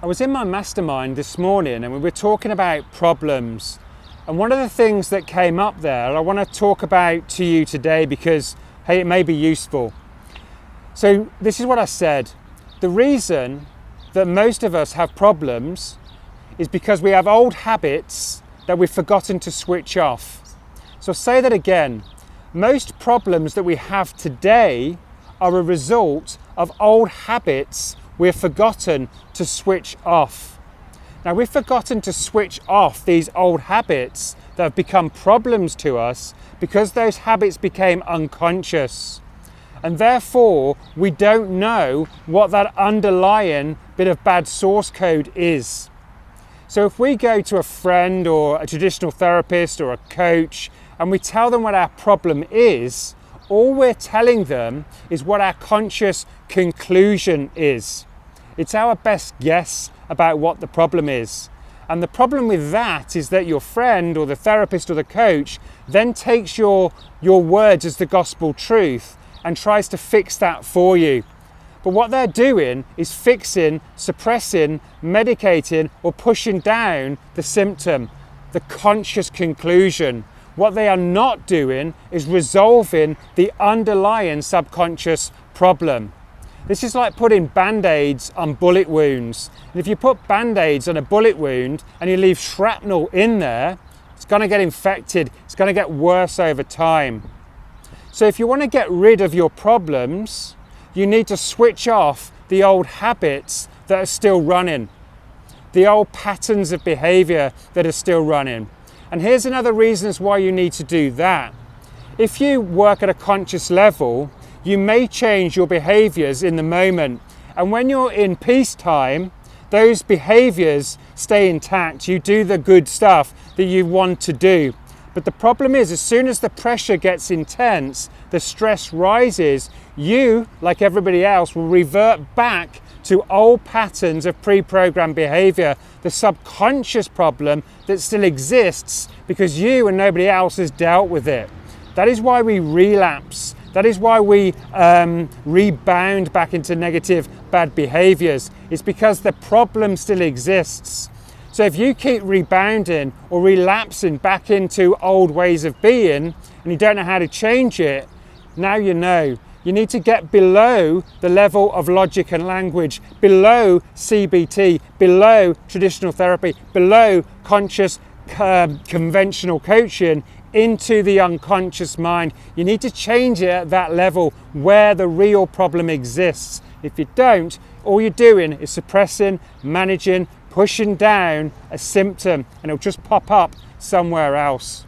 I was in my mastermind this morning and we were talking about problems, and one of the things that came up there I want to talk about to you today because, hey, it may be useful. So this is what I said. The reason that most of us have problems is because we have old habits that we've forgotten to switch off. So I'll say that again. Most problems that we have today are a result of old habits we've forgotten to switch off. Now, we've forgotten to switch off these old habits that have become problems to us because those habits became unconscious. And therefore, we don't know what that underlying bit of bad source code is. So if we go to a friend or a traditional therapist or a coach and we tell them what our problem is, all we're telling them is what our conscious conclusion is. It's our best guess about what the problem is. And the problem with that is that your friend or the therapist or the coach then takes your words as the gospel truth and tries to fix that for you. But what they're doing is fixing, suppressing, medicating, or pushing down the symptom, the conscious conclusion. What they are not doing is resolving the underlying subconscious problem. This is like putting band-aids on bullet wounds. And if you put band-aids on a bullet wound and you leave shrapnel in there, it's going to get infected. It's going to get worse over time. So if you want to get rid of your problems, you need to switch off the old habits that are still running, the old patterns of behavior that are still running. And here's another reason as why you need to do that. If you work at a conscious level, you may change your behaviors in the moment. And when you're in peacetime, those behaviors stay intact. You do the good stuff that you want to do. But the problem is, as soon as the pressure gets intense, the stress rises, you, like everybody else, will revert back to old patterns of pre-programmed behavior, the subconscious problem that still exists because you and nobody else has dealt with it. That is why we relapse. That is why we rebound back into negative, bad behaviors. It's because the problem still exists. So if you keep rebounding or relapsing back into old ways of being and you don't know how to change it, now you know. You need to get below the level of logic and language, below CBT, below traditional therapy, below conscious conventional coaching, into the unconscious mind. You need to change it at that level where the real problem exists. If you don't, all you're doing is suppressing, managing, pushing down a symptom, and it'll just pop up somewhere else.